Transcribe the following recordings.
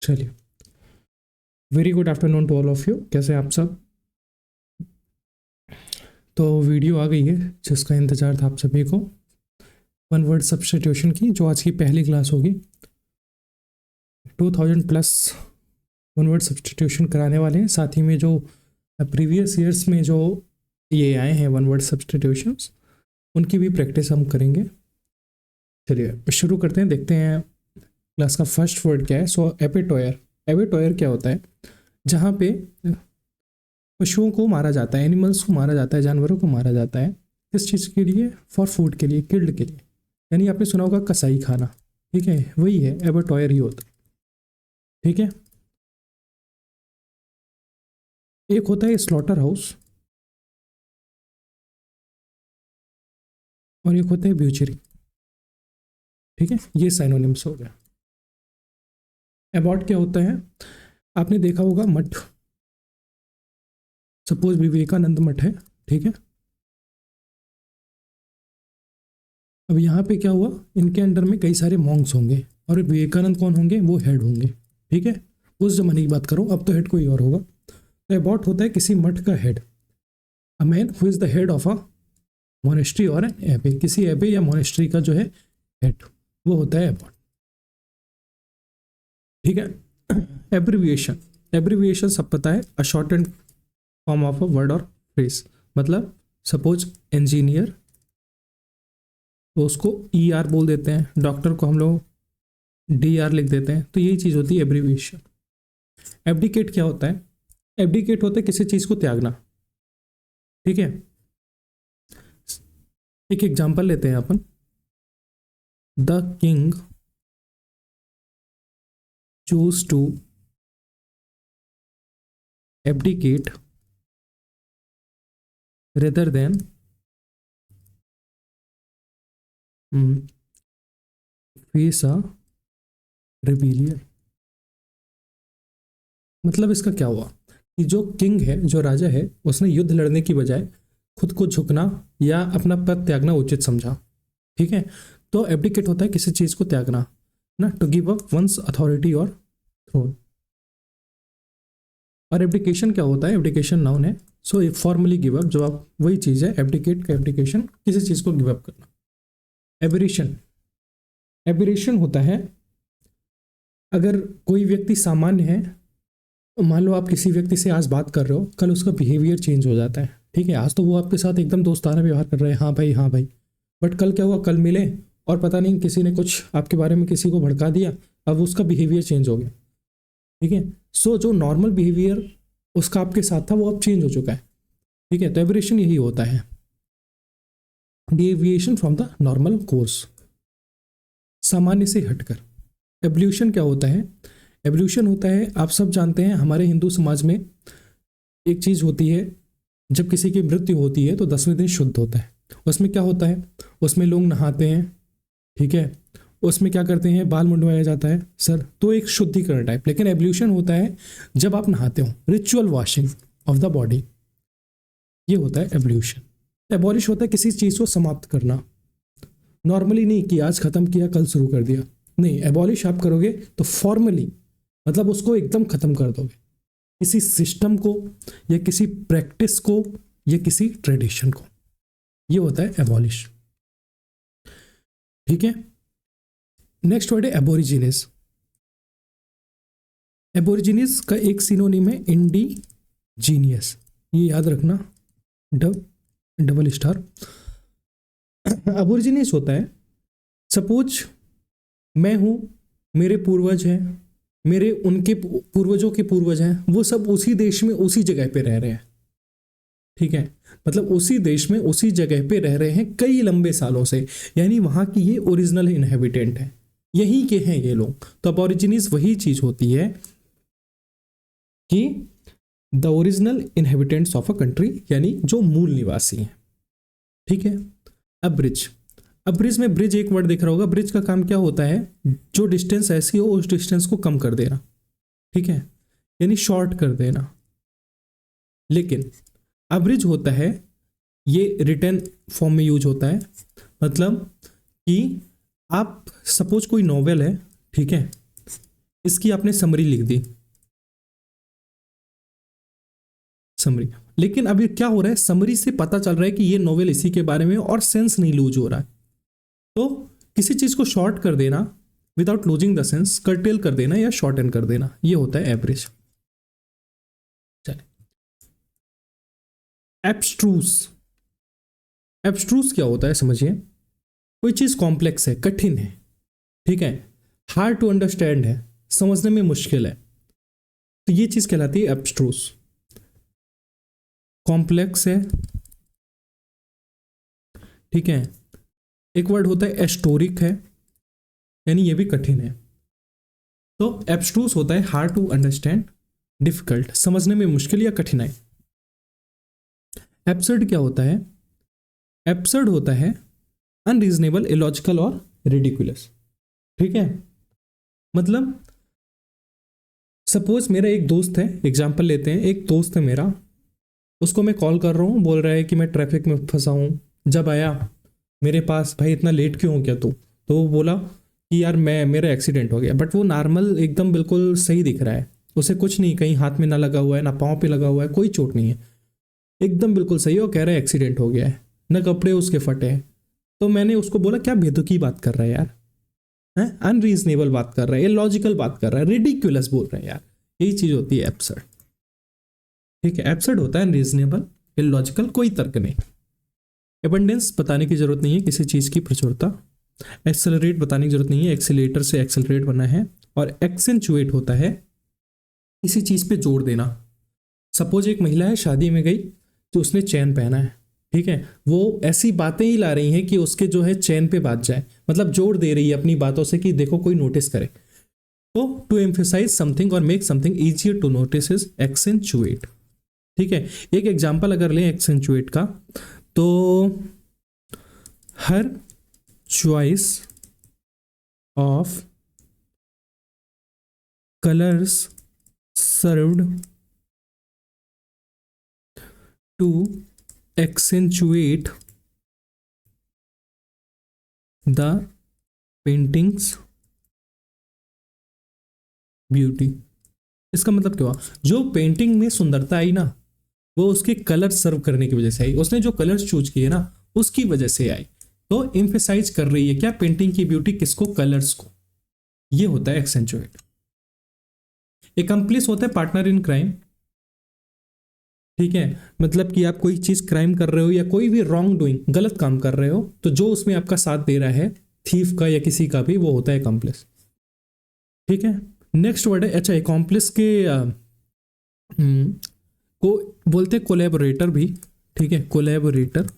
चलिए, very good afternoon to all of you. कैसे हैं आप सब? तो वीडियो आ गई है जिसका इंतज़ार था आप सभी को, वन वर्ड सब्स्टिट्यूशन की, जो आज की पहली क्लास होगी। 2000 प्लस वन वर्ड सब्स्टिट्यूशन कराने वाले हैं। साथ ही में जो प्रीवियस ईयर्स में जो ये आए हैं वन वर्ड सब्स्टिट्यूशंस, उनकी भी प्रैक्टिस हम करेंगे। चलिए शुरू करते हैं, देखते हैं क्लास का फर्स्ट वर्ड क्या है। सो एपिटोयर। एपिटोयर क्या होता है? जहाँ पे पशुओं को मारा जाता है, एनिमल्स को मारा जाता है, जानवरों को मारा जाता है। किस चीज़ के लिए? फॉर फूड के लिए, किल्ड के लिए। यानी आपने सुना होगा कसाई खाना, ठीक है, वही है, एबेटॉयर ही होता है। ठीक है। एक होता है स्लॉटर हाउस और एक होता है ब्यूचरी। ठीक है, ये साइनोनिम्स हो गया। एबॉट क्या होता है? आपने देखा होगा मठ, सपोज विवेकानंद मठ है, ठीक है। अब यहाँ पे क्या हुआ, इनके अंडर में कई सारे मॉन्क्स होंगे और विवेकानंद कौन होंगे? वो हेड होंगे। ठीक है, उस जमाने की बात करो, अब तो हेड कोई और होगा। तो एबॉट होता है किसी मठ का head, a man who is the head of a monastery और एन एबे। किसी एबे या मोनेस्ट्री का जो है हेड, वो होता है एबॉट। ठीक है। एब्रिविएशन। एब्रिविएशन सब पता है, a short and form of a word और फ्रेज। मतलब सपोज इंजीनियर, तो उसको ई आर बोल देते हैं, डॉक्टर को हम लोग डी आर लिख देते हैं। तो यही चीज़ होती है एब्रीविएशन। एब्डिकेट क्या होता है? एब्डिकेट होता है किसी चीज़ को त्यागना। ठीक है, एक एग्जांपल लेते हैं अपन। The king choose to abdicate rather than face a rebellion. मतलब इसका क्या हुआ कि जो किंग है, जो राजा है, उसने युद्ध लड़ने की बजाय खुद को झुकना या अपना पद त्यागना उचित समझा। ठीक है, तो एब्डिकेट होता है किसी चीज को त्यागना ना, to give up one's authority और थ्रोन। और एब्डिकेशन क्या होता है? एब्डिकेशन नाउन है। सो फॉर्मली गिव अप, जो आप, वही चीज है एब्डिकेट का एब्डिकेशन, किसी चीज को गिव अप करना। एबेरेशन। एबेरेशन होता है अगर कोई व्यक्ति सामान्य है, मान लो आप किसी व्यक्ति से आज बात कर रहे हो, कल उसका बिहेवियर चेंज हो जाता है। ठीक है, आज तो वो आपके साथ एकदम दोस्ताना व्यवहार कर रहे हैं, हाँ भाई हाँ भाई, बट कल क्या हुआ, कल मिले और पता नहीं किसी ने कुछ आपके बारे में किसी को भड़का दिया, अब उसका बिहेवियर चेंज हो गया। ठीक है, सो जो नॉर्मल बिहेवियर उसका आपके साथ था, वो अब चेंज हो चुका है। ठीक है, तो एबरेशन यही होता है, deviation from the normal course, सामान्य से हटकर। एवोल्यूशन क्या होता है? एवोल्यूशन होता है, आप सब जानते हैं, हमारे हिंदू समाज में एक चीज़ होती है, जब किसी की मृत्यु होती है तो 10वें दिन शुद्ध होता है। उसमें क्या होता है? उसमें लोग नहाते हैं, ठीक है, उसमें क्या करते हैं, बाल मुंडवाया जाता है सर, तो एक शुद्धिकरण टाइप। लेकिन एवोल्यूशन होता है जब आप नहाते हो, ritual washing of the body, ये होता है एवोल्यूशन। एबॉलिश होता है किसी चीज़ को समाप्त करना, नॉर्मली नहीं कि आज खत्म किया कल शुरू कर दिया, नहीं, एबॉलिश आप करोगे तो फॉर्मली, मतलब उसको एकदम खत्म कर दोगे, किसी सिस्टम को या किसी प्रैक्टिस को या किसी ट्रेडिशन को, ये होता है एबॉलिश। ठीक है, नेक्स्ट वर्ड है एबोरिजिनिस। एबोरिजिनिस का एक सिनोनिम है इंडिजीनियस, ये याद रखना, डबल स्टार। एबोरिजिनिस होता है, सपोज मैं हूं, मेरे पूर्वज हैं, मेरे उनके पूर्वजों के पूर्वज हैं, वो सब उसी देश में उसी जगह पे रह रहे हैं। ठीक है, मतलब उसी देश में उसी जगह पे रह रहे हैं कई लंबे सालों से, यानी वहां की ये ओरिजिनल इनहेबिटेंट है, यहीं के हैं ये लोग। तो अबॉरिजिनीज वही चीज होती है कि the original inhabitants of a country, यानी जो मूल निवासी हैं। ठीक है, अब ब्रिज। अब ब्रिज में, ब्रिज एक वर्ड दिख रहा होगा, ब्रिज का काम क्या होता है? जो डिस्टेंस ऐसी हो उस डिस्टेंस को कम कर देना। ठीक है, यानी शॉर्ट कर देना। लेकिन अब्रिज होता है, ये रिटर्न फॉर्म में यूज होता है, मतलब कि आप सपोज कोई नॉवेल है, ठीक है, इसकी आपने समरी लिख दी, समरी। लेकिन अभी क्या हो रहा है, समरी से पता चल रहा है कि ये नोवेल इसी के बारे में, और सेंस नहीं लूज हो रहा है। तो किसी चीज को शॉर्ट कर देना without losing the sense, cartel कर देना या शॉर्ट एंड कर देना, ये होता है एवरेज। चलिए, एब्स्ट्रूस। एब्स्ट्रूस क्या होता है समझिए, कोई चीज कॉम्प्लेक्स है, कठिन है, ठीक है, हार्ड टू अंडरस्टैंड है, समझने में मुश्किल है, तो ये चीज कहलाती है एब्स्ट्रूस। कॉम्प्लेक्स है, ठीक है। एक वर्ड होता है एस्टोरिक है, यानी ये भी कठिन है। तो एब्स्ट्रूस होता है हार्ड टू अंडरस्टैंड, डिफिकल्ट, समझने में मुश्किल या कठिनाई। एब्सर्ड क्या होता है, एब्सर्ड होता है अनरीजनेबल, इलॉजिकल और रिडिकुलस, ठीक है। मतलब सपोज मेरा एक दोस्त है, एग्जाम्पल लेते हैं, एक दोस्त है मेरा, उसको मैं कॉल कर रहा हूँ, बोल रहा है कि मैं ट्रैफिक में फंसा हूँ, जब आया मेरे पास, भाई इतना लेट क्यों हो गया तू, तो वो बोला कि यार मेरा एक्सीडेंट हो गया, बट वो नॉर्मल एकदम बिल्कुल सही दिख रहा है, उसे कुछ नहीं, कहीं हाथ में ना लगा हुआ है, ना पाँव पे लगा हुआ है, कोई चोट नहीं है, एकदम बिल्कुल सही है। वो कह रहा है एक्सीडेंट हो गया है, न कपड़े उसके फटे हैं। तो मैंने उसको बोला क्या बेतुकी बात कर रहा है यार, है अनरीजनेबल बात कर रहा है, इलॉजिकल बात कर रहा है, रिडिकुलस बोल रहा है यार। यही चीज होती है एब्सर्ड, ठीक है। एब्सर्ड होता है अनरीजनेबल, इलॉजिकल, कोई तर्क नहीं। एबंडेंस बताने की जरूरत नहीं है किसी चीज की प्रचुरता। एक्सेलरेट बताने की जरूरत नहीं है, एक्सीलेटर से एक्सेलरेट बना है। और एक्सेंचुएट होता है किसी चीज पे जोर देना। सपोज एक महिला है, शादी में गई तो उसने चैन पहना है, ठीक है, वो ऐसी बातें ही ला रही हैं कि उसके जो है चैन पे बात जाए, मतलब जोर दे रही है अपनी बातों से कि देखो कोई नोटिस करे। तो टू एम्फेसाइज समथिंग और make something easier to notice is accentuate, ठीक है। एक एग्जांपल अगर लें एक्सेंचुएट का, तो her choice of colours served to accentuate the painting's beauty. इसका मतलब क्या हुआ, जो पेंटिंग में सुंदरता आई ना, वो उसके कलर सर्व करने की वजह से आई, उसने जो कलर्स चूज किए ना उसकी वजह से आई। तो एम्फेसाइज कर रही है क्या पेंटिंग की ब्यूटी, किसको, कलर्स को। ये होता है एक्सेंचुएट। एकम्प्लिस होता है पार्टनर इन क्राइम, ठीक है, मतलब कि आप कोई चीज क्राइम कर रहे हो या कोई भी रॉन्ग डूइंग, गलत काम कर रहे हो, तो जो उसमें आपका साथ दे रहा है, थीफ का या किसी का भी, वो होता है एकम्प्लिस, ठीक है। नेक्स्ट वर्ड है, अच्छा एकम्प्लिस के को बोलते हैं कोलैबोरेटर भी, ठीक है, कोलैबोरेटर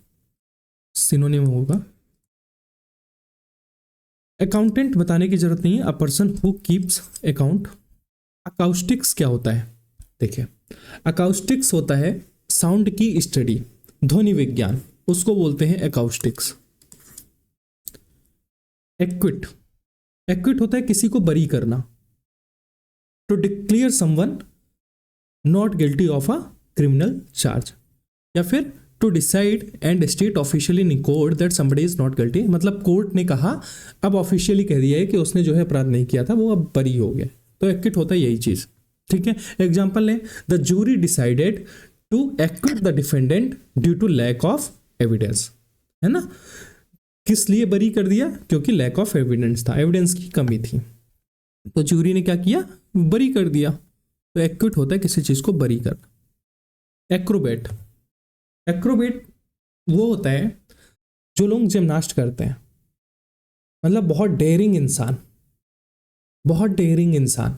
सिनोनिम होगा। अकाउंटेंट बताने की जरूरत नहीं है, a person who keeps account. Acoustics क्या होता है, देखिए अकाउस्टिक्स होता है साउंड की स्टडी, ध्वनि विज्ञान, उसको बोलते हैं अकाउस्टिक्स। एक्विट, एक्विट होता है किसी को बरी करना, to declare someone not guilty of a criminal charge, या फिर to decide and state officially in court that somebody is not guilty, मतलब कोर्ट ने कहा, अब ऑफिशियली कह दिया है कि उसने जो है अपराध नहीं किया था, वो अब बरी हो गया। तो एक्विट होता है यही चीज, ठीक है। एग्जाम्पल लें, the jury decided to acquit the defendant due to lack of evidence, है ना, किस लिए बरी कर दिया, क्योंकि लैक ऑफ एविडेंस था, एविडेंस की कमी थी, तो जूरी ने क्या किया, बरी कर दिया। तो एक्विट होता है किसी चीज को बरी करना। एक्रोबेट, एक्रोबेट वो होता है जो लोग जिमनास्ट करते हैं, मतलब बहुत डेयरिंग इंसान, बहुत डेयरिंग इंसान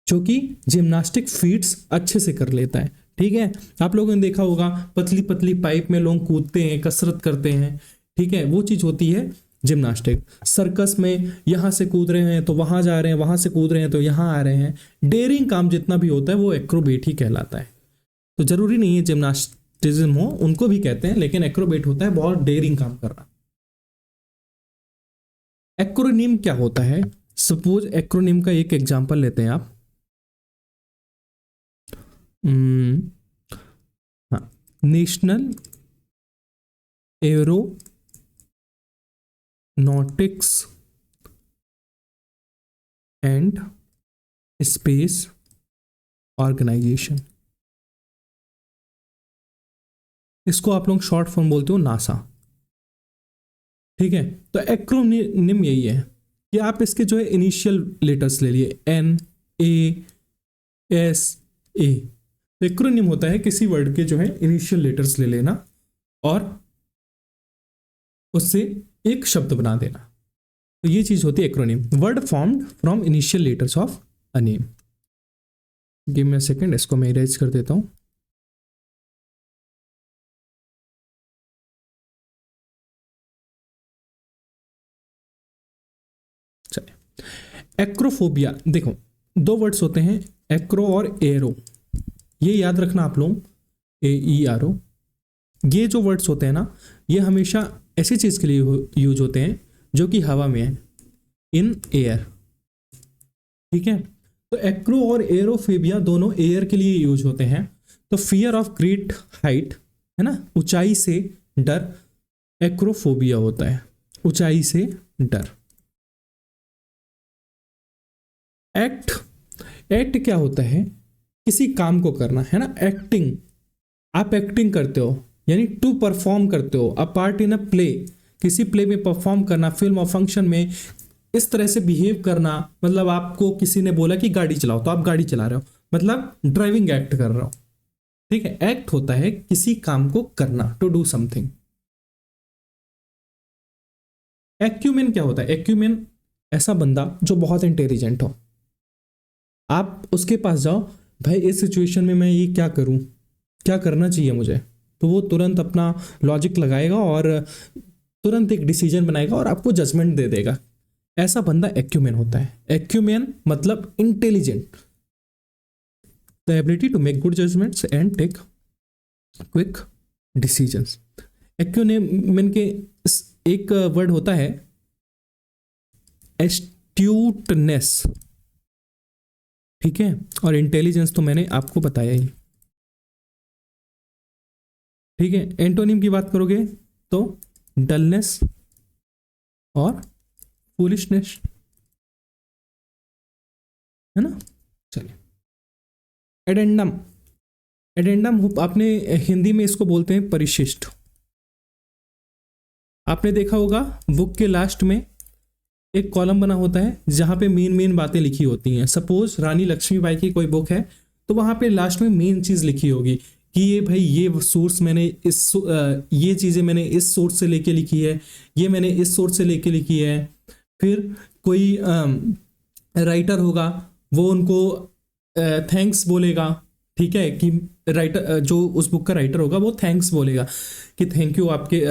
जो कि जिम्नास्टिक फीट्स अच्छे से कर लेता है, ठीक है। आप लोगों ने देखा होगा पतली पतली पाइप में लोग कूदते हैं, कसरत करते हैं, ठीक है, वो चीज होती है जिम्नास्टिक। सर्कस में यहाँ से कूद रहे हैं तो वहां जा रहे हैं, वहां से कूद रहे हैं तो यहाँ आ रहे हैं, डेयरिंग काम जितना भी होता है वो एक्रोबेट ही कहलाता है। तो जरूरी नहीं है जिम्नास्टिज्म हो, उनको भी कहते हैं, लेकिन एक्रोबेट होता है बहुत डेयरिंग काम करना। एक्रोनिम क्या होता है, सपोज एक्रोनिम का एक एग्जांपल लेते हैं आप, हाँ, National Aeronautics and Space Organisation, इसको आप लोग शॉर्ट फॉर्म बोलते हो नासा। ठीक है, तो एक्रोनिम यही है कि आप इसके जो है इनिशियल लेटर्स ले लिए, एन, ए, एस, ए। तो एक्रोनिम होता है किसी वर्ड के जो है इनिशियल लेटर्स ले लेना और उससे एक शब्द बना देना। तो ये चीज होती है acronym, word formed from initial letters of a name. Give me a second, इसको मैं इरेज कर देता हूं। चलिए, एक्रोफोबिया, देखो दो वर्ड्स होते हैं, एक्रो और एरो, ये याद रखना आप लोग, AERO। ये जो वर्ड्स होते हैं ना, ये हमेशा ऐसी चीज के लिए यूज होते हैं जो कि हवा में है, इन एयर। ठीक है, तो एक्रो और एरोफेबिया दोनों एयर के लिए यूज होते हैं। तो फियर ऑफ ग्रेट हाइट है ना, ऊंचाई से डर, एक्रोफोबिया होता है, ऊंचाई से डर। एक्ट, एक्ट क्या होता है, किसी काम को करना है ना, एक्टिंग, आप एक्टिंग करते हो यानी टू परफॉर्म करते हो, a part in a play, किसी प्ले में परफॉर्म करना, फिल्म और फंक्शन में इस तरह से बिहेव करना। मतलब आपको किसी ने बोला कि गाड़ी चलाओ तो आप गाड़ी चला रहे हो, मतलब ड्राइविंग एक्ट कर रहे हो। ठीक है, एक्ट होता है किसी काम को करना, टू डू समथिंग। एक्यूमेन क्या होता है, एक्यूमेन ऐसा बंदा जो बहुत इंटेलिजेंट हो, आप उसके पास जाओ, भाई इस सिचुएशन में मैं ये क्या करूं, क्या करना चाहिए मुझे, तो वो तुरंत अपना लॉजिक लगाएगा और तुरंत एक डिसीजन बनाएगा और आपको जजमेंट दे देगा। ऐसा बंदा एक्यूमेन होता है। एक्यूमेन मतलब intelligent, the ability to make good judgements and take quick decisions. Acumen के एक वर्ड होता है एस्ट्यूटनेस। ठीक है, और इंटेलिजेंस तो मैंने आपको बताया ही। ठीक है, एंटोनिम की बात करोगे तो डलनेस और फूलिशनेस, है ना। चलिए, एडेंडम, एडेंडम आपने हिंदी में इसको बोलते हैं परिशिष्ट। आपने देखा होगा बुक के लास्ट में एक कॉलम बना होता है जहां पे मेन मेन बातें लिखी होती हैं। सपोज रानी लक्ष्मीबाई की कोई बुक है तो वहां पे लास्ट में मेन चीज लिखी होगी कि ये भाई ये सोर्स मैंने ये चीजें मैंने इस सोर्स से लेके लिखी है, ये मैंने इस सोर्स से लेके लिखी है। फिर कोई राइटर होगा, वो उनको थैंक्स बोलेगा। ठीक है, कि राइटर जो उस बुक का राइटर होगा वो थैंक्स बोलेगा कि थैंक यू, आपके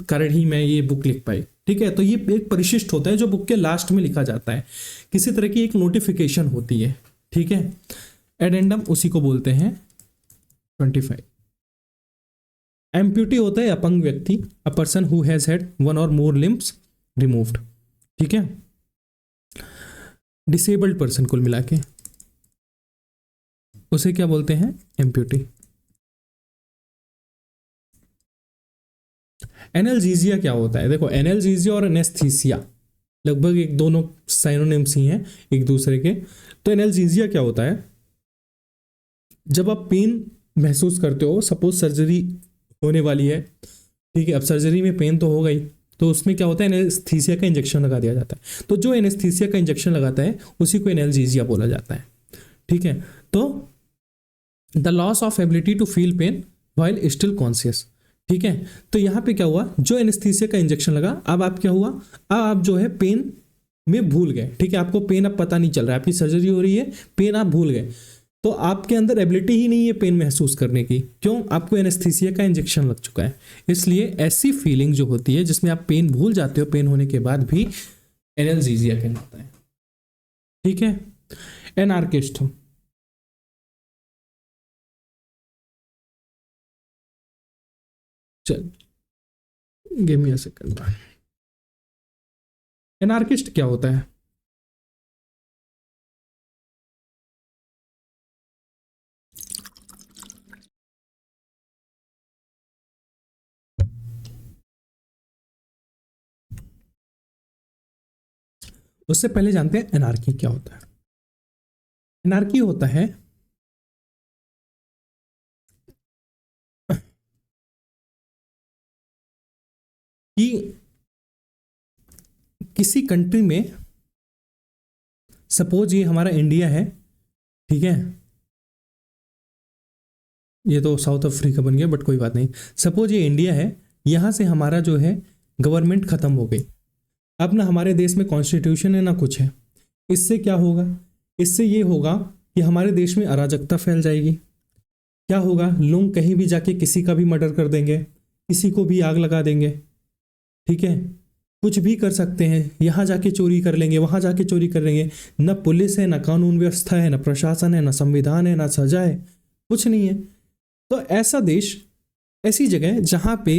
कारण ही मैं ये बुक लिख पाई। ठीक है, तो ये एक परिशिष्ट होता है जो बुक के लास्ट में लिखा जाता है, किसी तरह की एक नोटिफिकेशन होती है। ठीक है, एडेंडम उसी को बोलते हैं। 25, एम्प्यूटी होता है अपंग व्यक्ति, अ person who has had one और मोर लिम्स रिमूव्ड। ठीक है, डिसेबल्ड पर्सन कुल मिला के उसे क्या बोलते हैं, एम्प्यूटी। एनाल्जीजिया क्या होता है, देखो एनाल्जीजिया और एनेस्थीसिया लगभग एक दोनों साइनोनिम्स ही हैं एक दूसरे के। तो एनाल्जीजिया क्या होता है, जब आप पेन महसूस करते हो, सपोज सर्जरी होने वाली है, ठीक है, अब सर्जरी में पेन तो होगा ही, तो उसमें क्या होता है, एनेस्थीसिया का इंजेक्शन लगा दिया जाता है। तो जो एनेस्थीसिया का इंजेक्शन लगाता है उसी को एनाल्जीजिया बोला जाता है। ठीक है, तो the loss of ability to feel pain while still conscious. ठीक है, तो यहां पे क्या हुआ, जो एनेस्थीसिया का इंजेक्शन लगा, अब आप क्या हुआ, अब आप जो है पेन में भूल गए। ठीक है, आपको पेन अब पता नहीं चल रहा है, आपकी सर्जरी हो रही है, पेन आप भूल गए, तो आपके अंदर एबिलिटी ही नहीं है पेन महसूस करने की। क्यों, आपको एनेस्थीसिया का इंजेक्शन लग चुका है। इसलिए ऐसी फीलिंग जो होती है जिसमें आप पेन भूल जाते हो, पेन होने के बाद भी, एनाल्जीजिया कहलाता है। ठीक है, एनार्किस्ट, चल give me a second. Anarchist क्या होता है, उससे पहले जानते हैं एनार्की क्या होता है। एनार्की होता है कि किसी कंट्री में, सपोज ये हमारा इंडिया है, ठीक है, ये तो साउथ अफ्रीका बन गया बट कोई बात नहीं, सपोज ये इंडिया है, यहाँ से हमारा जो है गवर्नमेंट खत्म हो गई। अब ना हमारे देश में कॉन्स्टिट्यूशन है ना कुछ है। इससे क्या होगा, इससे ये होगा कि हमारे देश में अराजकता फैल जाएगी। क्या होगा, लोग कहीं भी जाके किसी का भी मर्डर कर देंगे, किसी को भी आग लगा देंगे, ठीक है, कुछ भी कर सकते हैं, यहाँ जाके चोरी कर लेंगे, वहाँ जाके चोरी कर लेंगे। न पुलिस है, न कानून व्यवस्था है, न प्रशासन है, न संविधान है, न सजा है, कुछ नहीं है। तो ऐसा देश, ऐसी जगह जहाँ पे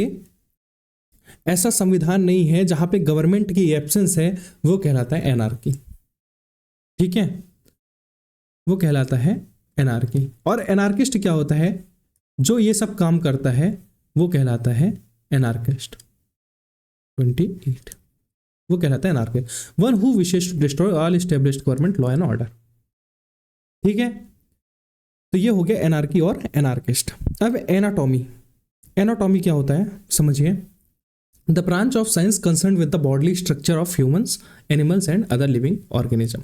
ऐसा संविधान नहीं है, जहाँ पे गवर्नमेंट की एब्सेंस है, वो कहलाता है एनार्की। ठीक है, वो कहलाता है एनार्की। और एनार्किस्ट क्या होता है, जो ये सब काम करता है वो कहलाता है एनार्किस्ट। 28, वो कहलाता है anarchist, one who wishes to destroy all established government law and order. ठीक है, तो ये हो गया एनार्की और एनार्किस्ट। अब एनाटॉमी, एनाटॉमी क्या होता है समझिए। The branch of science concern with the bodily structure of humans, animals and other living organism.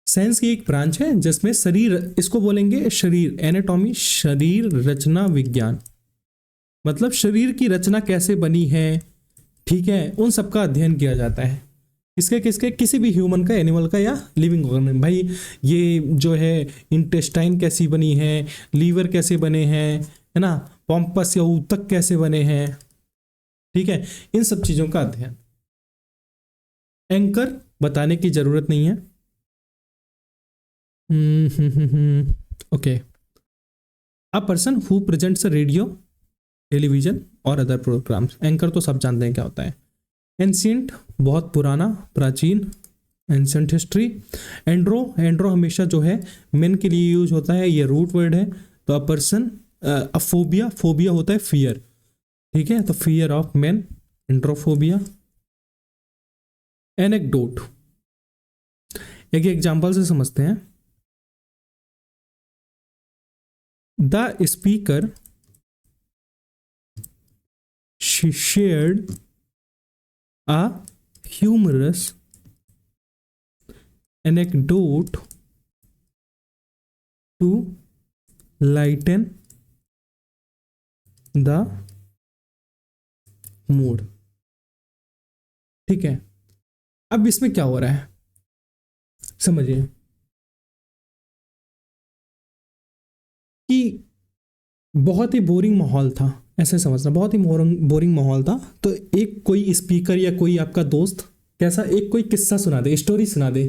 Science की एक ब्रांच है जिसमें शरीर, इसको बोलेंगे शरीर, एनाटॉमी शरीर रचना विज्ञान, मतलब शरीर की रचना कैसे बनी है, ठीक है, उन सब का अध्ययन किया जाता है। किसके किसके, किसी भी ह्यूमन का, एनिमल का या लिविंग ऑर्गेनिज्म। भाई ये जो है इंटेस्टाइन कैसी बनी है, लीवर कैसे बने हैं, है ना, पॉम्पस या ऊतक कैसे बने हैं, ठीक है, इन सब चीजों का अध्ययन। एंकर बताने की जरूरत नहीं है। Okay, a person who presents radio, television और अदर प्रोग्राम्स। एंकर तो सब जानते हैं क्या होता है। एंशियंट बहुत पुराना, प्राचीन, एंशियंट हिस्ट्री। एंड्रो, एंड्रो हमेशा जो है मेन के लिए यूज होता है, ये रूट वर्ड है। तो a person, a phobia, phobia होता है फियर, ठीक है, तो फियर ऑफ मैन, एंड्रोफोबिया। एनेक्डोट, एक एग्जाम्पल से समझते हैं। The speaker shared a humorous anecdote to lighten the mood। ठीक है, अब इसमें क्या हो रहा है समझिए कि बहुत ही बोरिंग माहौल था, ऐसे समझना, बहुत ही बोरिंग माहौल था। तो एक कोई स्पीकर या कोई आपका दोस्त कैसा एक कोई किस्सा सुना दे, स्टोरी सुना दे,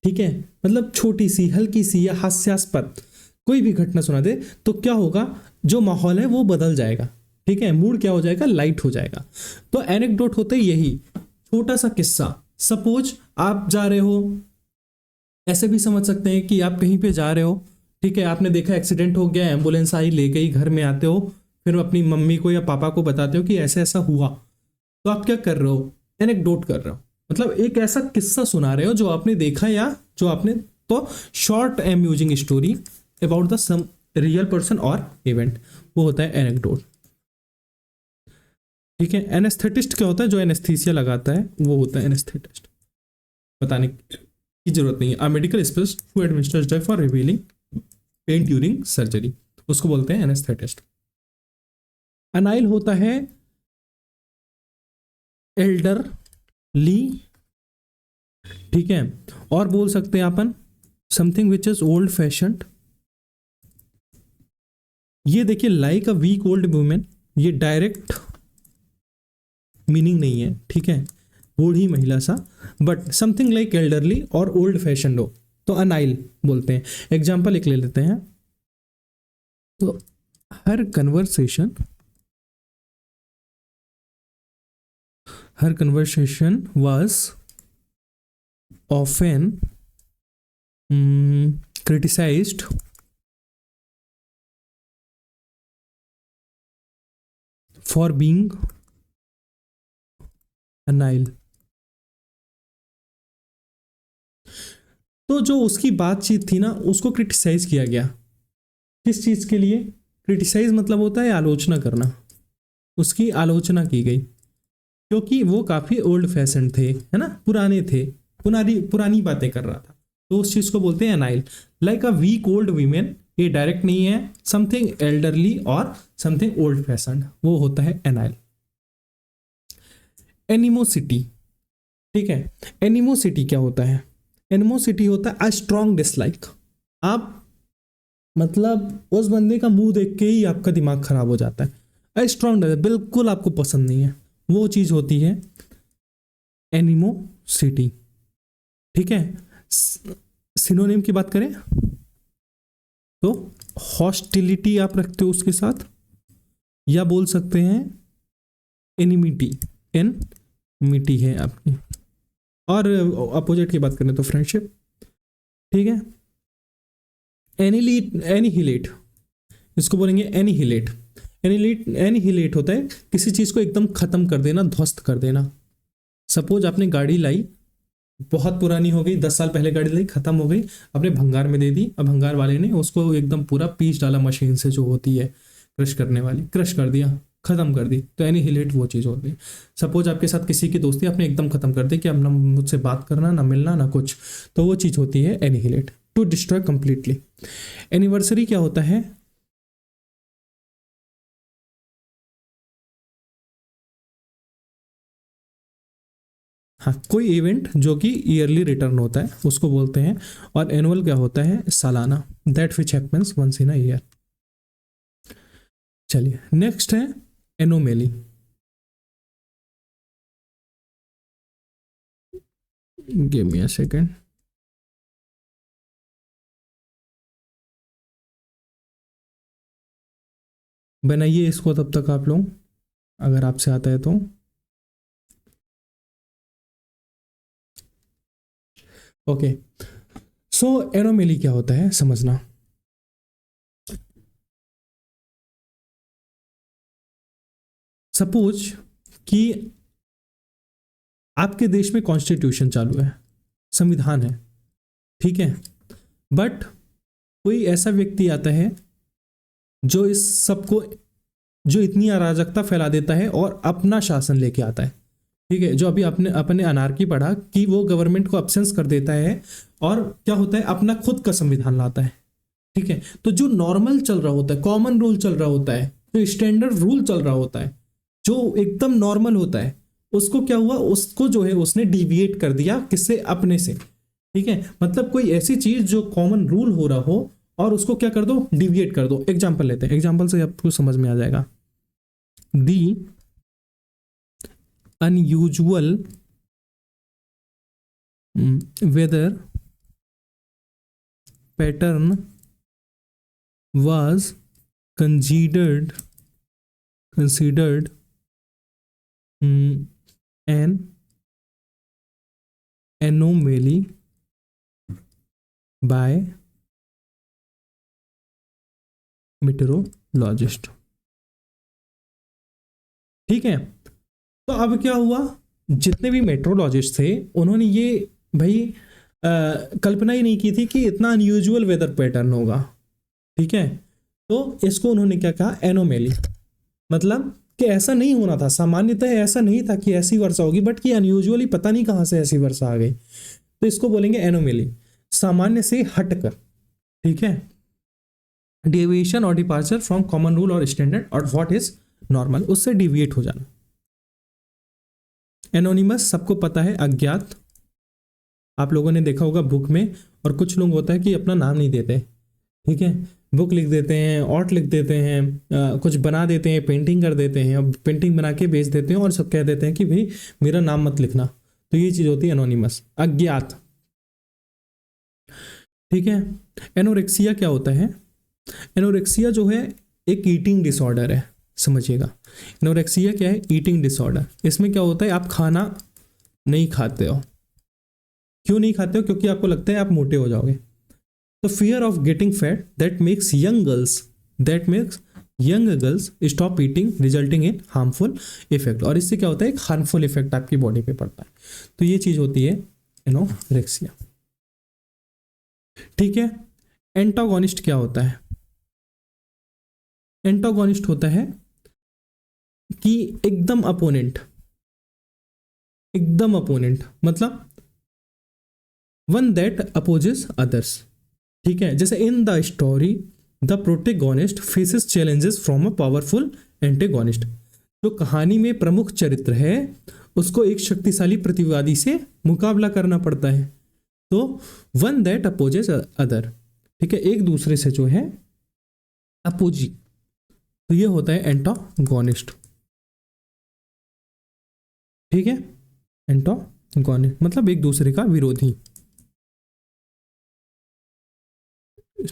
ठीक है, मतलब छोटी सी, हल्की सी या हास्यास्पद कोई भी घटना सुना दे, तो क्या होगा, जो माहौल है वो बदल जाएगा, ठीक है, मूड क्या हो जाएगा, लाइट हो जाएगा। तो एनेक्डोट होते यही, छोटा सा किस्सा। सपोज आप जा रहे हो, ऐसे भी समझ सकते हैं कि आप कहीं पे जा रहे हो, ठीक है, आपने देखा एक्सीडेंट हो गया, एम्बुलेंस आई ले गई, घर में आते हो, फिर अपनी मम्मी को या पापा को बताते हो कि ऐसा ऐसा हुआ। तो आप क्या कर रहे हो, एनेक्डोट कर रहे हो, मतलब एक ऐसा किस्सा सुना रहे हो जो आपने देखा या जो आपने, तो short amusing story about the some real person और इवेंट, वो होता है एनेक्डोट। ठीक है, एनेस्थेटिस्ट क्या होता है, जो एनेस्थीसिया लगाता है वो होता है एनेस्थेटिस्ट। बताने की जरूरत नहीं है। A medical specialist who administers drug for revealing pen during surgery, उसको बोलते हैं एनेस्थेटिस्ट। अनाइल होता है एल्डरली, ठीक है, और बोल सकते हैं अपन something which is old fashioned. ये देखिए like a weak old women, ये डायरेक्ट मीनिंग नहीं है, ठीक है, बूढ़ी महिला सा, बट समथिंग लाइक एल्डरली और ओल्ड फैशन हो तो अनाइल बोलते हैं। एग्जाम्पल एक ले लेते हैं, तो हर conversation was often criticized for being anile। तो जो उसकी बातचीत थी ना उसको क्रिटिसाइज किया गया। किस चीज़ के लिए? क्रिटिसाइज मतलब होता है आलोचना करना, उसकी आलोचना की गई क्योंकि वो काफ़ी ओल्ड फैशन थे, है ना, पुराने थे, पुरानी बातें कर रहा था, तो उस चीज़ को बोलते हैं anile. Like a weak old women, ये डायरेक्ट नहीं है, समथिंग एल्डरली और समथिंग ओल्ड फैशन, वो होता है एनाइल। एनिमोसिटी, ठीक है, एनिमोसिटी क्या होता है? एनिमोसिटी होता है अ स्ट्रॉन्ग डिसलाइक। आप मतलब उस बंदे का मुंह देख के ही आपका दिमाग खराब हो जाता है, अ स्ट्रॉन्ग, बिल्कुल आपको पसंद नहीं है, वो चीज होती है एनिमोसिटी। ठीक है, सिनोनिम की बात करें तो हॉस्टिलिटी आप रखते हो उसके साथ, या बोल सकते हैं एनिमिटी, एनमिटी है आपकी, और अपोजिट की बात करें तो फ्रेंडशिप। ठीक है, एनिहिलेट, इसको बोलेंगे एनिहिलेट। एनिहिलेट होता है किसी चीज को एकदम खत्म कर देना, ध्वस्त कर देना। सपोज आपने गाड़ी लाई, बहुत पुरानी हो गई, 10 साल पहले गाड़ी लाई, खत्म हो गई, आपने भंगार में दे दी, अब भंगार वाले ने उसको एकदम पूरा पीस डाला मशीन से, जो होती है क्रश करने वाली, क्रश कर दिया, खत्म कर दी, तो एनिहिलेट वो चीज़ होती है। सपोज आपके साथ किसी की दोस्ती आपने एकदम खत्म कर दी कि अब ना मुझसे बात करना, ना मिलना, ना कुछ, तो वो चीज़ होती है annihilate, to destroy completely. Anniversary क्या होता है? हाँ, कोई इवेंट जो कि ईयरली रिटर्न होता है उसको बोलते हैं, और एनुअल क्या होता है? सालाना, that which happens once in a year. चलिए नेक्स्ट है anomaly. Give me a second. बनाइए इसको तब तक आप लोग, अगर आपसे आता है तो। ओके, सो एनोमेली क्या होता है समझना। सपोज कि आपके देश में कॉन्स्टिट्यूशन चालू है, संविधान है, ठीक है, बट कोई ऐसा व्यक्ति आता है जो इस सबको, जो इतनी अराजकता फैला देता है और अपना शासन लेके आता है। ठीक है, जो अभी अपने अपने अनारकी पढ़ा कि वो गवर्नमेंट को अपसेंस कर देता है और क्या होता है, अपना खुद का संविधान लाता है। ठीक है, तो जो नॉर्मल चल रहा होता है, कॉमन रूल चल रहा होता है, जो स्टैंडर्ड रूल चल रहा होता है, जो एकदम नॉर्मल होता है, उसको क्या हुआ, उसको जो है उसने डिविएट कर दिया, किससे? अपने से। ठीक है, मतलब कोई ऐसी चीज जो कॉमन रूल हो रहा हो और उसको क्या कर दो, डिविएट कर दो। एग्जाम्पल लेते हैं, एग्जाम्पल से आपको समझ में आ जाएगा। The unusual weather pattern was considered an anomaly by meteorologist। ठीक है, तो अब क्या हुआ, जितने भी मेट्रोलॉजिस्ट थे उन्होंने ये भाई कल्पना ही नहीं की थी कि इतना अनयूजुअल वेदर पैटर्न होगा। ठीक है, तो इसको उन्होंने क्या कहा, एनोमेली। मतलब कि ऐसा नहीं होना था, सामान्यतः ऐसा नहीं था कि ऐसी वर्षा होगी, बट कि अनयूजुअली पता नहीं कहां से ऐसी वर्षा आ गई, तो इसको बोलेंगे एनोमेली, सामान्य से हटकर। ठीक है, डेविएशन और डिपार्चर फ्रॉम कॉमन रूल और स्टैंडर्ड और व्हाट इज नॉर्मल, उससे डिविएट हो जाना। एनोनिमस सबको पता है, अज्ञात, आप लोगों ने देखा होगा बुक में, और कुछ लोग होता है कि अपना नाम नहीं देते। ठीक है, बुक लिख देते हैं, आर्ट लिख देते हैं, कुछ बना देते हैं, पेंटिंग कर देते हैं, और पेंटिंग बना के बेच देते हैं और सब कह देते हैं कि भाई मेरा नाम मत लिखना, तो ये चीज़ होती है एनोनिमस, अज्ञात। ठीक है, एनोरेक्सिया क्या होता है? एनोरेक्सिया जो है एक ईटिंग डिसऑर्डर है, समझिएगा। एनोरेक्सिया क्या है? Eating disorder. इसमें क्या होता है, आप खाना नहीं खाते हो। क्यों नहीं खाते हो? क्योंकि आपको लगता है आप मोटे हो जाओगे। तो fear of getting fat that makes young girls stop eating resulting in harmful effect, और इससे क्या होता है, एक हार्मफुल इफेक्ट आपकी बॉडी पे पड़ता है। तो ये चीज होती है एनोरेक्सिया। ठीक है। एंटागोनिस्ट क्या होता है? एंटागोनिस्ट होता है कि एकदम अपोनेंट, एकदम अपोनेंट मतलब वन दैट अपोजेस अदर्स। ठीक है, जैसे in the story the protagonist faces challenges from a powerful antagonist. जो कहानी में प्रमुख चरित्र है उसको एक शक्तिशाली प्रतिवादी से मुकाबला करना पड़ता है। तो वन दैट अपोजेस अदर, ठीक है, एक दूसरे से जो है अपोजी, तो ये होता है एंटागोनिस्ट। ठीक है, एंटागोनिस्ट मतलब एक दूसरे का विरोधी।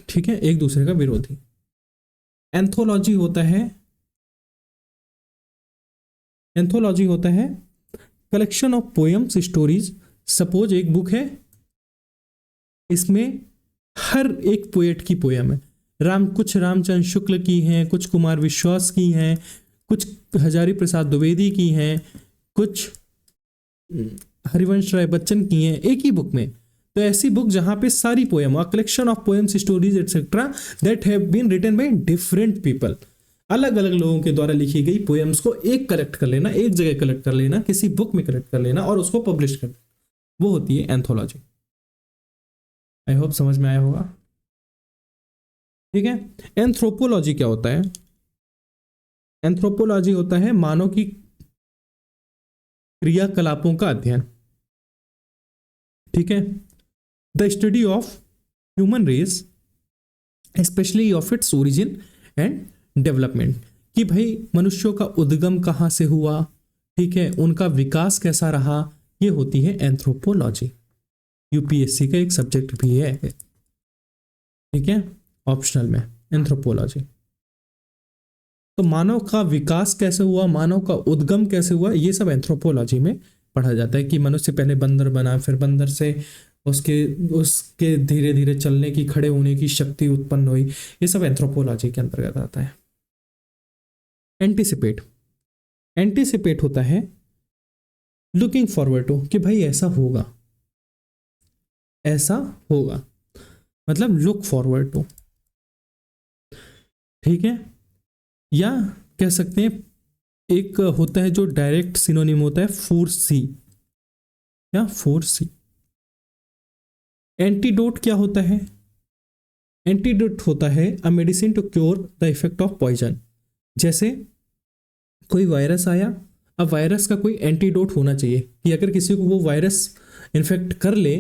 ठीक है, एक दूसरे का विरोधी। एंथोलॉजी होता है, एंथोलॉजी होता है collection of poems stories. Suppose एक बुक है, इसमें हर एक पोएट की पोएम है। कुछ रामचंद्र शुक्ल की हैं, कुछ कुमार विश्वास की हैं, कुछ हजारी प्रसाद द्विवेदी की हैं, कुछ हरिवंश राय बच्चन की हैं, एक ही बुक में। तो ऐसी बुक जहां पे सारी poem, a collection of poems stories etcetera that have been written by different people, अलग अलग लोगों के द्वारा लिखी गई पोएम्स को एक कलेक्ट कर लेना, एक जगह कलेक्ट कर लेना, किसी बुक में कलेक्ट कर लेना और उसको पब्लिश कर देना, वो होती है एंथोलॉजी। आई होप समझ में आया होगा। ठीक है। एंथ्रोपोलॉजी क्या होता है? एंथ्रोपोलॉजी होता है मानव की क्रियाकलापों का अध्ययन। ठीक है, the study of human race specially of its origin and development, कि भाई मनुष्यों का उद्गम कहाँ से हुआ, ठीक है, उनका विकास कैसा रहा, ये होती है एंथ्रोपोलॉजी। यूपीएससी का एक सब्जेक्ट भी है, ठीक है, ऑप्शनल में, एंथ्रोपोलॉजी। तो मानव का विकास कैसे हुआ, मानव का उद्गम कैसे हुआ, ये सब एंथ्रोपोलॉजी में पढ़ा जाता है। कि मनुष्य पहले बंदर बना, फिर बंदर से उसके उसके धीरे धीरे चलने की, खड़े होने की शक्ति उत्पन्न हुई, ये सब एंथ्रोपोलॉजी के अंतर्गत आता है। एंटीसिपेट, एंटीसिपेट होता है लुकिंग फॉरवर्ड टू, कि भाई ऐसा होगा, ऐसा होगा, मतलब लुक फॉरवर्ड टू। ठीक है, या कह सकते हैं एक होता है जो डायरेक्ट सिनोनिम होता है, फोरसी या फोरसी। एंटीडोट क्या होता है? एंटीडोट होता है a medicine to cure the effect of poison. जैसे कोई वायरस आया, अब वायरस का कोई एंटीडोट होना चाहिए कि अगर किसी को वो वायरस इन्फेक्ट कर ले,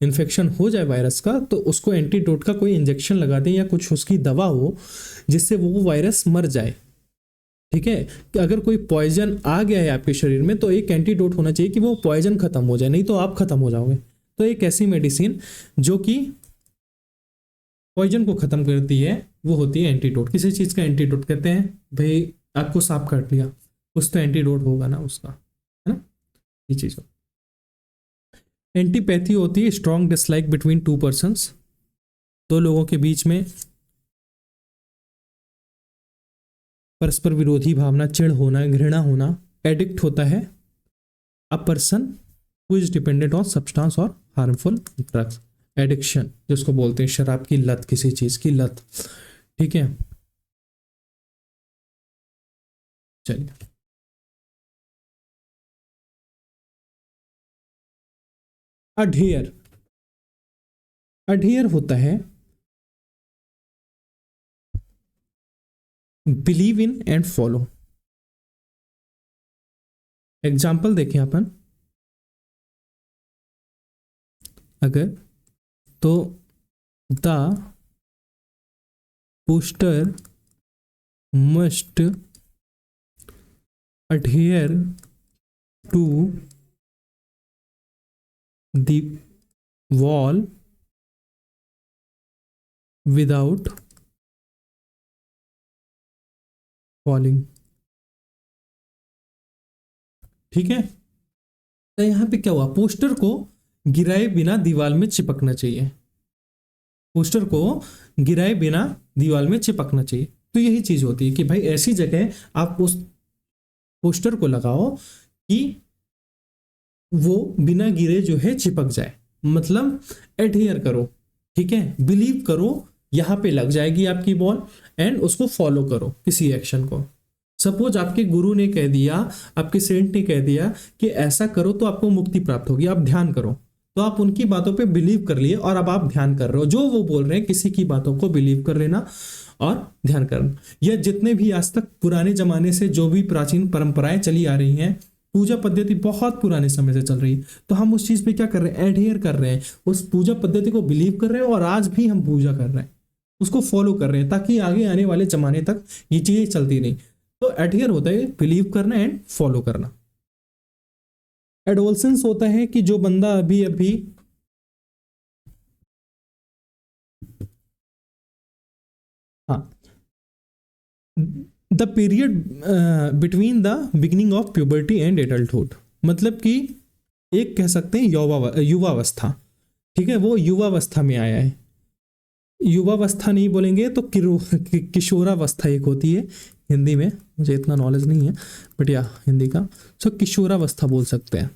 इन्फेक्शन हो जाए वायरस का, तो उसको एंटीडोट का कोई इंजेक्शन लगा दें या कुछ उसकी दवा हो जिससे वो वायरस मर जाए। ठीक है, कि अगर कोई पॉइजन आ गया है आपके शरीर में तो एक एंटीडोट होना चाहिए कि वो पॉइजन खत्म हो जाए, नहीं तो आप खत्म हो जाओगे। तो एक ऐसी मेडिसिन जो कि पॉइजन को खत्म करती है वो होती है एंटीडोट। किसी चीज का एंटीडोट कहते हैं, भाई आपको सांप काट लिया, कुछ तो एंटीडोट होगा ना उसका, है ना, ये चीज। एंटीपैथी होती है strong dislike between two persons, दो लोगों के बीच में परस्पर विरोधी भावना, चिढ़ होना, घृणा होना। एडिक्ट होता है a person who is dependent on substance और हार्मफुल ड्रग्स। एडिक्शन जिसको बोलते हैं शराब की लत, किसी चीज की लत। ठीक है, चलिए। अढेयर, अढेयर होता है believe in and follow. Example देखें अपन, अगर तो the poster must adhere to the wall without falling। ठीक है, तो यहां पे क्या हुआ, पोस्टर को गिराए बिना दीवार में चिपकना चाहिए, पोस्टर को गिराए बिना दीवार में चिपकना चाहिए। तो यही चीज होती है कि भाई ऐसी जगह आप उस पोस्टर को लगाओ कि वो बिना गिरे जो है चिपक जाए, मतलब एडहियर करो, ठीक है, बिलीव करो, यहाँ पे लग जाएगी आपकी बॉल, एंड उसको फॉलो करो किसी एक्शन को। सपोज आपके गुरु ने कह दिया, आपके सेंट ने कह दिया कि ऐसा करो तो आपको मुक्ति प्राप्त होगी, आप ध्यान करो, तो आप उनकी बातों पे बिलीव कर लिए और अब आप ध्यान कर रहे हो। जो वो बोल रहे हैं किसी की बातों को बिलीव कर लेना और ध्यान करना। यह जितने भी आज तक पुराने जमाने से जो भी प्राचीन परंपराएं चली आ रही हैं, पूजा पद्धति बहुत पुराने समय से चल रही है, तो हम उस चीज पे क्या कर रहे हैं, एडहेयर कर रहे हैं, उस पूजा पद्धति को बिलीव कर रहे हैं और आज भी हम पूजा कर रहे हैं, उसको फॉलो कर रहे हैं, ताकि आगे आने वाले जमाने तक ये चीजें चलती नहीं। तो एडहेयर होता है बिलीव करना एंड फॉलो करना। एडोलसेंस होता है कि जो बंदा अभी अभी हाँ, the period between the beginning of puberty and adulthood, मतलब कि एक कह सकते हैं युवावस्था, ठीक है, वो युवावस्था में आया है। युवावस्था नहीं बोलेंगे तो किशोरावस्था एक होती है हिंदी में, मुझे इतना नॉलेज नहीं है बट या हिंदी का, सो किशोरावस्था बोल सकते हैं।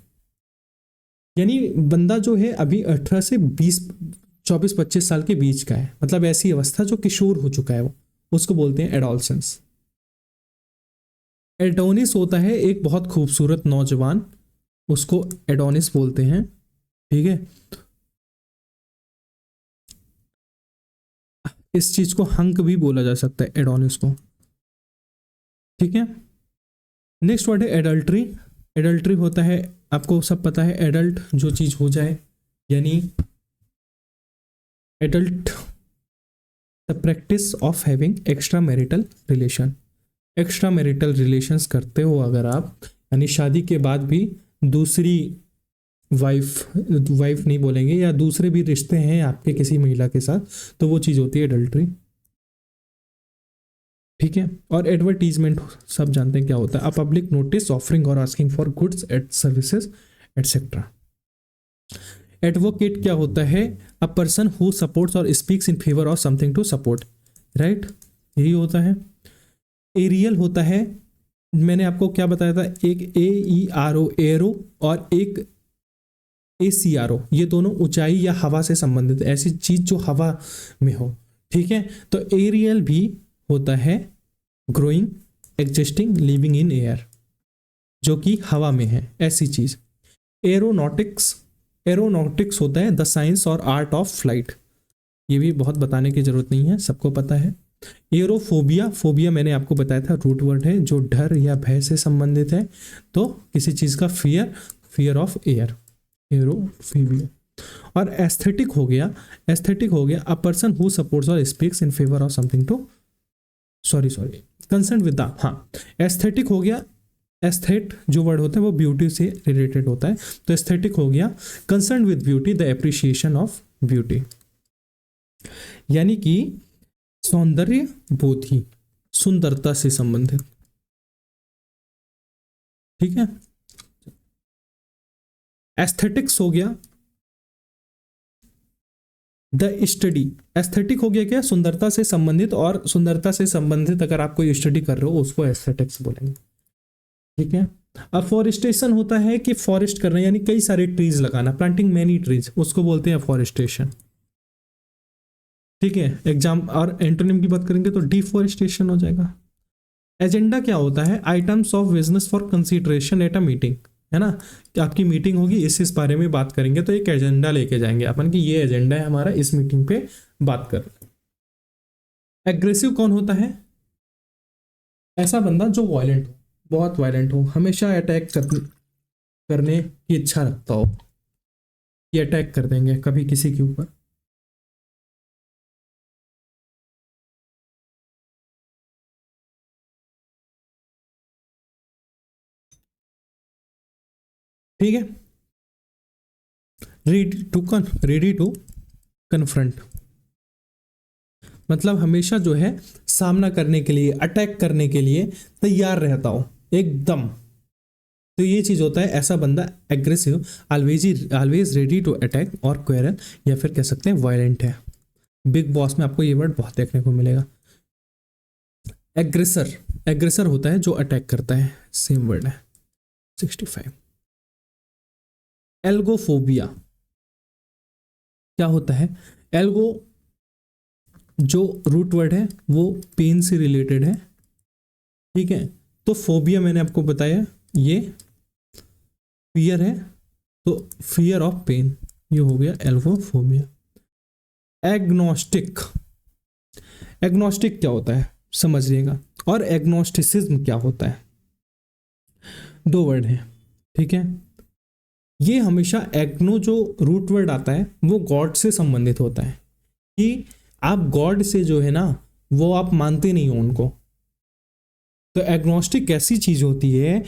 यानी बंदा जो है अभी 18 से 20 24-25 साल के बीच का है, मतलब ऐसी अवस्था जो किशोर हो चुका है, वो उसको बोलते हैं एडोलसेंस। एडोनिस होता है एक बहुत खूबसूरत नौजवान, उसको एडोनिस बोलते हैं, ठीक है। इस चीज को हंक भी बोला जा सकता है, एडोनिस को, ठीक है। नेक्स्ट वर्ड है एडल्ट्री। एडल्ट्री होता है, आपको सब पता है, एडल्ट जो चीज हो जाए, यानी adult the practice of having extra marital relation. Extra marital relations करते हो अगर आप, यानी शादी के बाद भी दूसरी वाइफ नहीं बोलेंगे, या दूसरे भी रिश्ते हैं आपके किसी महिला के साथ, तो वो चीज़ होती है एडल्ट्री, ठीक है। और एडवर्टीजमेंट सब जानते हैं क्या होता है, अ पब्लिक नोटिस ऑफरिंग और asking for goods at services etcetera. Advocate क्या होता है, अ पर्सन हु सपोर्ट्स और speaks in favour of something to support, right, यही होता है। एरियल होता है, मैंने आपको क्या बताया था, एक AERO एरो और एक ACRO, ये दोनों ऊंचाई या हवा से संबंधित, ऐसी चीज जो हवा में हो, ठीक है। तो एरियल भी होता है growing, existing, living in air, जो कि हवा में है, ऐसी चीज। एरोनॉटिक्स होता है द साइंस और आर्ट ऑफ फ्लाइट, ये भी बहुत बताने की जरूरत नहीं है, सबको पता है। फोबिया मैंने आपको बताया था, रूट वर्ड है जो डर या भय से संबंधित है, तो किसी चीज का फियर ऑफ एयर, एरोफोबिया। और एस्थेटिक हो गया अ पर्सन हु सपोर्ट्स और speaks in favour of something to concern with the, हाँ, एस्थेटिक हो गया, एस्थेट जो वर्ड होता है वो ब्यूटी से रिलेटेड होता है, तो एस्थेटिक हो गया concern with beauty, the appreciation of beauty, यानी कि सौंदर्य बोधि, सुंदरता से संबंधित, ठीक है। एस्थेटिक्स हो गया द स्टडी, एस्थेटिक हो गया क्या, सुंदरता से संबंधित, और सुंदरता से संबंधित अगर आप कोई स्टडी कर रहे हो उसको एस्थेटिक्स बोलेंगे, ठीक है। अफॉरेस्टेशन होता है कि फॉरेस्ट करना, यानी कई सारे ट्रीज लगाना, प्लांटिंग मेनी ट्रीज, उसको बोलते हैं अफॉरेस्टेशन, ठीक है। एग्जाम और एंटोनिम की बात करेंगे तो डिफॉरेस्टेशन हो जाएगा। एजेंडा क्या होता है, items of business for consideration at a meeting, है ना, कि आपकी मीटिंग होगी, इस बारे में बात करेंगे, तो एक एजेंडा लेके जाएंगे अपन कि ये एजेंडा है हमारा, इस मीटिंग पे बात कर। एग्रेसिव कौन होता है, ऐसा बंदा जो वायलेंट हो, बहुत वायलेंट हो, हमेशा अटैक करने की इच्छा रखता हो, ये अटैक कर देंगे कभी किसी के ऊपर। ठीक है, रेडी टू कन्फ्रंट, मतलब हमेशा जो है सामना करने के लिए, अटैक करने के लिए तैयार रहता हो एकदम, तो ये चीज होता है ऐसा बंदा aggressive, always ready to attack और क्वेरल, या फिर कह सकते हैं वायलेंट है। बिग बॉस में आपको ये वर्ड बहुत देखने को मिलेगा। एग्रेसर होता है जो अटैक करता है, सेम वर्ड है 65। एल्गोफोबिया क्या होता है, एल्गो जो रूट वर्ड है वो पेन से रिलेटेड है, ठीक है। तो फोबिया मैंने आपको बताया ये फियर है, तो फियर ऑफ पेन, ये हो गया एल्गोफोबिया। एग्नोस्टिक, एग्नोस्टिक क्या होता है समझिएगा, और एग्नोस्टिसिज्म क्या होता है, दो वर्ड हैं, ठीक है। ये हमेशा एग्नो जो रूट वर्ड आता है वो गॉड से संबंधित होता है, कि आप गॉड से जो है ना वो आप मानते नहीं हो उनको। तो एग्नोस्टिक ऐसी चीज होती है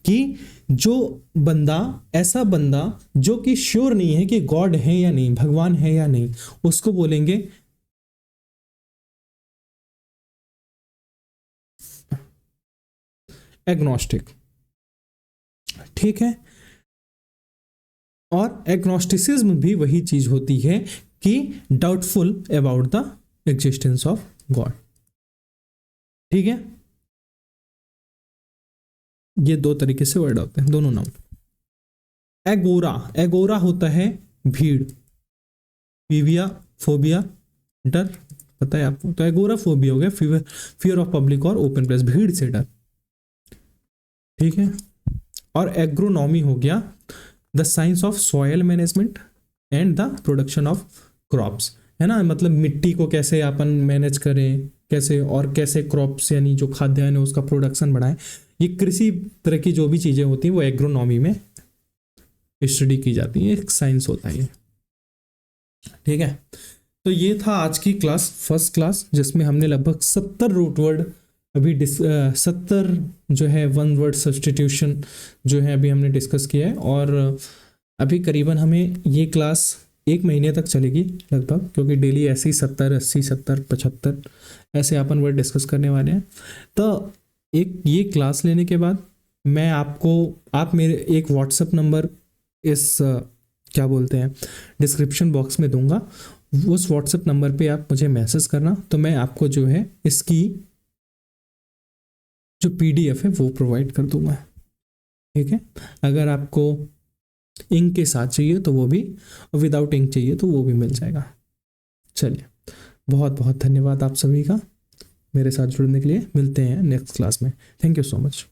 कि जो बंदा, ऐसा बंदा जो कि श्योर नहीं है कि गॉड है या नहीं, भगवान है या नहीं, उसको बोलेंगे एग्नोस्टिक, ठीक है। और एग्नोस्टिसिज्म भी वही चीज होती है कि doubtful about the existence of God, ठीक है। ये दो तरीके से वर्ड होते हैं, दोनों नाउन। एगोरा, एगोरा होता है भीड़, फीविया फोबिया डर, पता है आपको। तो एगोरा फोबिया हो गया फियर ऑफ पब्लिक और ओपन प्लेस, भीड़ से डर, ठीक है। और एग्रोनॉमी हो गया the science of soil management and the production of crops, है ना, मतलब मिट्टी को कैसे अपन मैनेज करें, कैसे और कैसे क्रॉप्स यानी जो खाद्यान्न है उसका प्रोडक्शन बढ़ाएं, ये कृषि तरह की जो भी चीज़ें होती हैं वो एग्रोनॉमी में स्टडी की जाती है, एक साइंस होता है ये, ठीक है। तो ये था आज की क्लास, फर्स्ट क्लास, जिसमें हमने लगभग 70 रूट वर्ड अभी 70 जो है वन वर्ड सब्सटीट्यूशन जो है अभी हमने डिस्कस किया है। और अभी करीबन हमें ये क्लास एक महीने तक चलेगी लगभग, क्योंकि डेली ऐसे ही 70 80 70 75 ऐसे अपन वर्ड डिस्कस करने वाले हैं। तो एक ये क्लास लेने के बाद मैं आपको, आप मेरे एक व्हाट्सएप नंबर इस क्या बोलते हैं डिस्क्रिप्शन बॉक्स में दूंगा, उस व्हाट्सएप नंबर पे आप मुझे मैसेज करना, तो मैं आपको जो है इसकी जो PDF है वो प्रोवाइड कर दूंगा, ठीक है। अगर आपको इंक के साथ चाहिए तो वो भी, विदाउट इंक चाहिए तो वो भी मिल जाएगा। चलिए, बहुत बहुत धन्यवाद आप सभी का मेरे साथ जुड़ने के लिए। मिलते हैं नेक्स्ट क्लास में। Thank you so much.